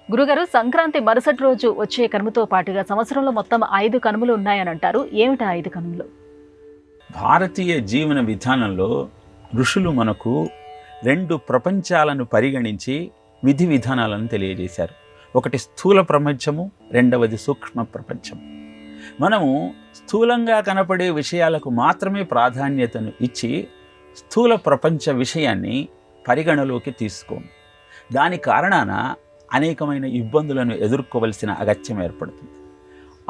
గురుగారు, సంక్రాంతి మరుసటి రోజు వచ్చే కనుమతో పాటుగా సంవత్సరంలో మొత్తం 5 కనుమలు ఉన్నాయని అంటారు. ఏమిటా 5 కనుమలు? భారతీయ జీవన విధానంలో ఋషులు మనకు 2 ప్రపంచాలను పరిగణించి విధి విధానాలను తెలియజేశారు. ఒకటి స్థూల ప్రపంచము, రెండవది సూక్ష్మ ప్రపంచం. మనము స్థూలంగా కనపడే విషయాలకు మాత్రమే ప్రాధాన్యతను ఇచ్చి స్థూల ప్రపంచ విషయాన్ని పరిగణలోకి తీసుకోము. దాని కారణాన అనేకమైన ఇబ్బందులను ఎదుర్కోవలసిన అగత్యం ఏర్పడుతుంది.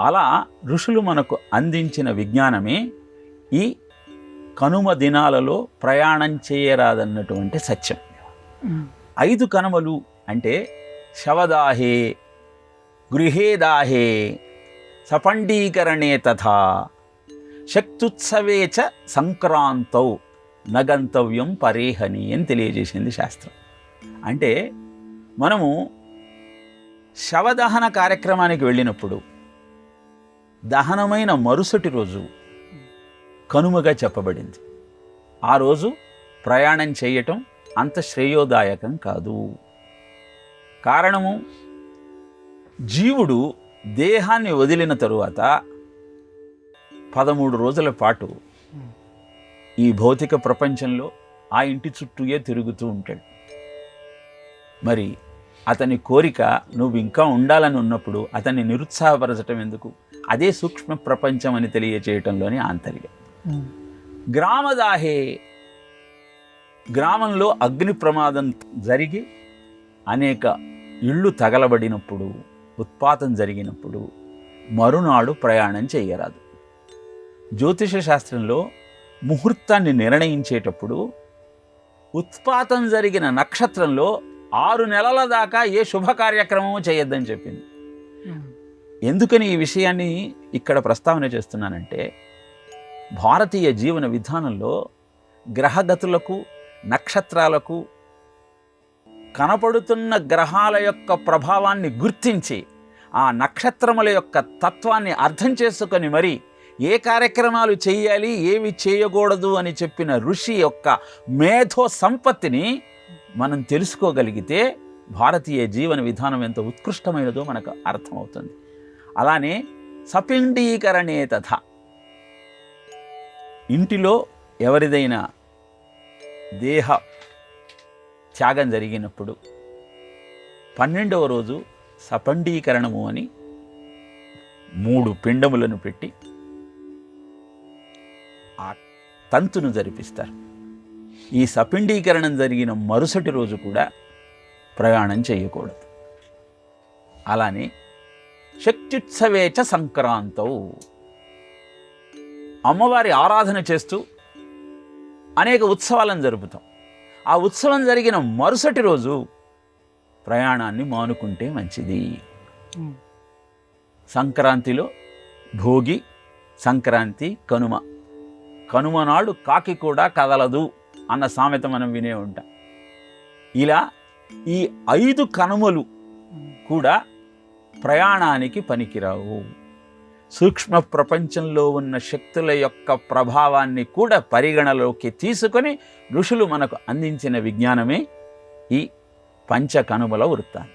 అలా ఋషులు మనకు అందించిన విజ్ఞానమే ఈ కనుమ దినాలలో ప్రయాణం చేయరాదన్నటువంటి సత్యం. 5 కనుమలు అంటే శవదాహే, గృహేదాహే, సపండీకరణే తథా, శక్తుత్సవే చ సంక్రాంతౌ నగంతవ్యం పరేహని అని తెలియజేసింది శాస్త్రం. అంటే మనము శవదహన కార్యక్రమానికి వెళ్ళినప్పుడు దహనమైన మరుసటి రోజు కనుమగా చెప్పబడింది. ఆ రోజు ప్రయాణం చేయటం అంత శ్రేయోదాయకం కాదు. కారణము, జీవుడు దేహాన్ని వదిలిన తరువాత 13 రోజుల పాటు ఈ భౌతిక ప్రపంచంలో ఆ ఇంటి చుట్టూయే తిరుగుతూ ఉంటాడు. మరి అతని కోరిక నువ్వు ఇంకా ఉండాలని ఉన్నప్పుడు అతన్ని నిరుత్సాహపరచటం ఎందుకు? అదే సూక్ష్మ ప్రపంచం అని తెలియచేయటంలోని ఆంతర్యం. గ్రామదాహే, గ్రామంలో అగ్ని ప్రమాదం జరిగి అనేక ఇళ్ళు తగలబడినప్పుడు, ఉత్పాతం జరిగినప్పుడు మరునాడు ప్రయాణం చేయరాదు. జ్యోతిష శాస్త్రంలో ముహూర్తాన్ని నిర్ణయించేటప్పుడు ఉత్పాతం జరిగిన నక్షత్రంలో 6 నెలల దాకా ఏ శుభ కార్యక్రమము చేయొద్దని చెప్పింది. ఎందుకని ఈ విషయాన్ని ఇక్కడ ప్రస్తావన చేస్తున్నానంటే, భారతీయ జీవన విధానంలో గ్రహగతులకు, నక్షత్రాలకు, కనపడుతున్న గ్రహాల యొక్క ప్రభావాన్ని గుర్తించి ఆ నక్షత్రముల యొక్క తత్వాన్ని అర్థం చేసుకొని మరి ఏ కార్యక్రమాలు చేయాలి, ఏవి చేయకూడదు అని చెప్పిన ఋషి యొక్క మేధో సంపత్తిని మనం తెలుసుకోగలిగితే భారతీయ జీవన విధానం ఎంత ఉత్కృష్టమైనదో మనకు అర్థమవుతుంది. అలానే సపిండీకరణే తథ, ఇంటిలో ఎవరిదైనా దేహ త్యాగం జరిగినప్పుడు 12వ రోజు సపండీకరణము అని 3 పిండములను పెట్టి ఆ తంతును జరిపిస్తారు. ఈ సపిండీకరణం జరిగిన మరుసటి రోజు కూడా ప్రయాణం చేయకూడదు. అలానే శక్త్యుత్సవేచ సంక్రాంతౌ, అమ్మవారి ఆరాధన చేస్తూ అనేక ఉత్సవాలను జరుపుతాం. ఆ ఉత్సవం జరిగిన మరుసటి రోజు ప్రయాణాన్ని మానుకుంటే మంచిది. సంక్రాంతిలో భోగి, సంక్రాంతి, కనుమ. కనుమ నాడు కాకి కూడా కదలదు అన్న సామెత మనం వినే ఉంటాం. ఇలా ఈ 5 కనుమలు కూడా ప్రయాణానికి పనికిరావు. సూక్ష్మ ప్రపంచంలో ఉన్న శక్తుల యొక్క ప్రభావాన్ని కూడా పరిగణలోకి తీసుకొని ఋషులు మనకు అందించిన విజ్ఞానమే ఈ 5 కనుమల వృత్తాంతం.